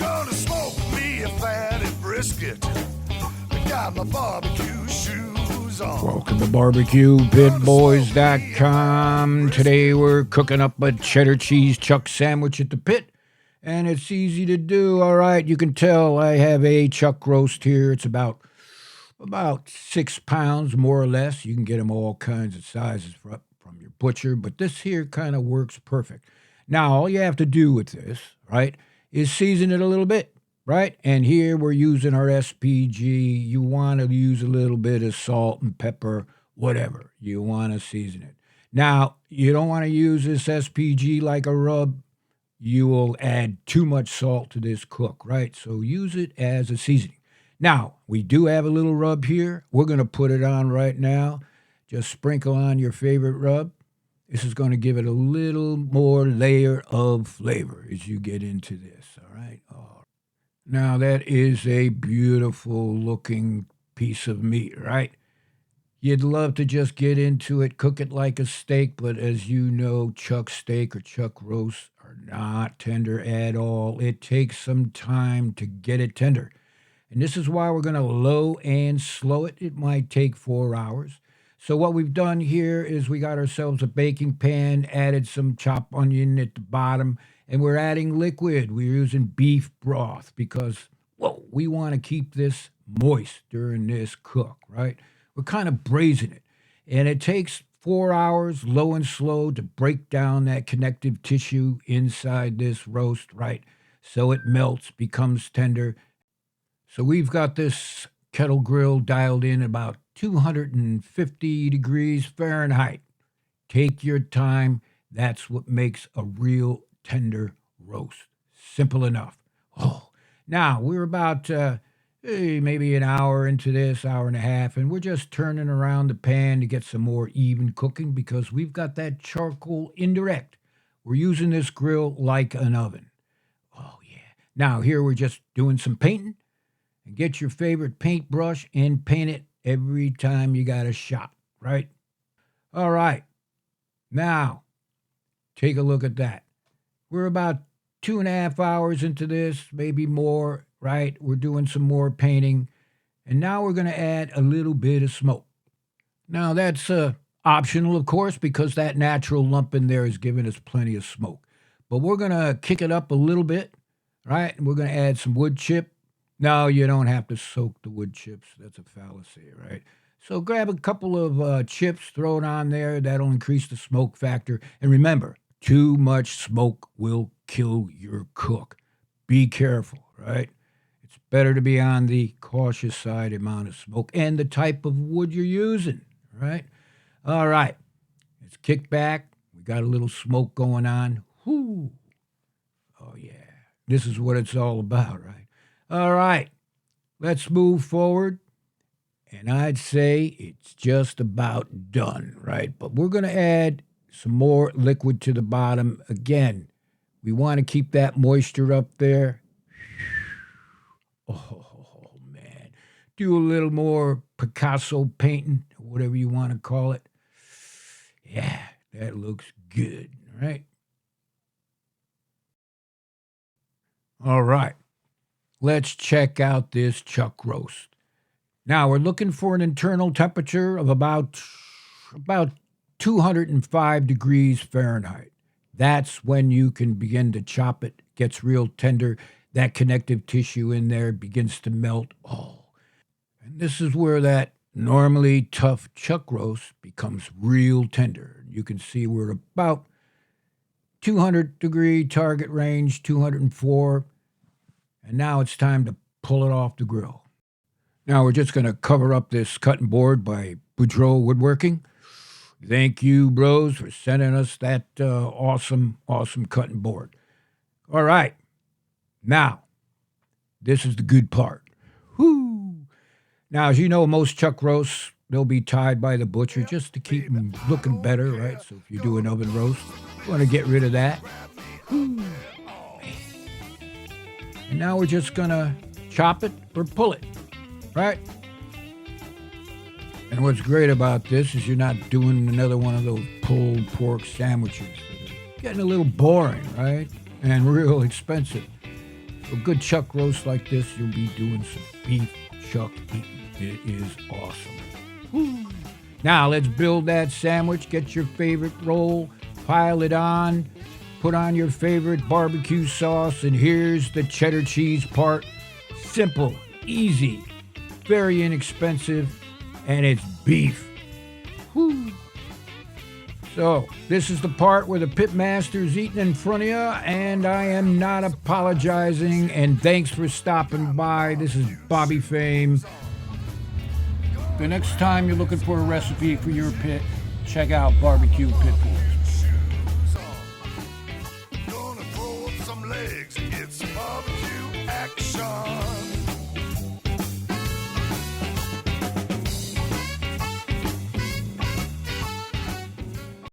Gonna smoke me a fatty brisket. I got my barbecue shoes on. Welcome to BBQPitBoys.com. Today we're cooking up a cheddar cheese chuck sandwich at the pit, and it's easy to do. All right, you can tell I have a chuck roast here. It's about 6 pounds, more or less. You can get them all kinds of sizes from your butcher, but this here kind of works perfect. Now, all you have to do with this, right, is season it a little bit. Right? And here we're using our SPG. You want to use a little bit of salt and pepper, whatever. You want to season it. Now, you don't want to use this SPG like a rub. You will add too much salt to this cook, right? So use it as a seasoning. Now, we do have a little rub here. We're going to put it on right now. Just sprinkle on your favorite rub. This is going to give it a little more layer of flavor as you get into this, all right? Now, that is a beautiful looking piece of meat, right? You'd love to just get into it, cook it like a steak, but as you know, chuck steak or chuck roast are not tender at all. It takes some time to get it tender. And this is why we're going to low and slow it. It might take 4 hours. So what we've done here is we got ourselves a baking pan, added some chopped onion at the bottom, and we're adding liquid. We're using beef broth because, well, we want to keep this moist during this cook, right? We're kind of braising it. And it takes 4 hours, low and slow, to break down that connective tissue inside this roast, right? So it melts, becomes tender. So we've got this kettle grill dialed in about 250 degrees Fahrenheit. Take your time. That's what makes a real tender roast. Simple enough. Oh, now we're about maybe an hour into this, hour and a half, and we're just turning around the pan to get some more even cooking because we've got that charcoal indirect. We're using this grill like an oven. Oh, yeah. Now here we're just doing some painting. And get your favorite paintbrush and paint it every time you got a shot, right? All right. Now, take a look at that. We're about 2.5 hours into this, maybe more, right? We're doing some more painting. And now we're going to add a little bit of smoke. Now, that's optional, of course, because that natural lump in there is giving us plenty of smoke. But we're going to kick it up a little bit, right? And we're going to add some wood chip. No, you don't have to soak the wood chips. That's a fallacy, right? So grab a couple of chips, throw it on there. That'll increase the smoke factor. And remember, too much smoke will kill your cook. Be careful, right? It's better to be on the cautious side amount of smoke and the type of wood you're using, right? All right. Let's kick back. We got a little smoke going on. Whoo. Oh, yeah. This is what it's all about, right? All right, let's move forward. And I'd say it's just about done, right? But we're going to add some more liquid to the bottom. Again, we want to keep that moisture up there. Oh, man. Do a little more Picasso painting, whatever you want to call it. Yeah, that looks good, right? All right. Let's check out this chuck roast. Now, we're looking for an internal temperature of about 205 degrees Fahrenheit. That's when you can begin to chop it. Gets real tender. That connective tissue in there begins to melt. Oh, and this is where that normally tough chuck roast becomes real tender. You can see we're at about 200 degree target range, 204. And now it's time to pull it off the grill. Now we're just going to cover up this cutting board by Boudreaux Woodworking. Thank you, bros, for sending us that awesome cutting board. All right. Now, this is the good part. Whoo! Now, as you know, most chuck roasts, they'll be tied by the butcher just to keep them looking better, right? So if you do an oven roast, you want to get rid of that. Whoo! And now we're just going to chop it or pull it, right? And what's great about this is you're not doing another one of those pulled pork sandwiches. Getting a little boring, right? And real expensive. A good chuck roast like this, you'll be doing some beef chuck eating. It is awesome. Woo. Now let's build that sandwich. Get your favorite roll, pile it on, put on your favorite barbecue sauce, and here's the cheddar cheese part. Simple, easy, very inexpensive, and it's beef. Woo. So, this is the part where the pit master's eating in front of you, and I am not apologizing, and thanks for stopping by. This is Bobby Fame. The next time you're looking for a recipe for your pit, check out BBQ Pit Boys.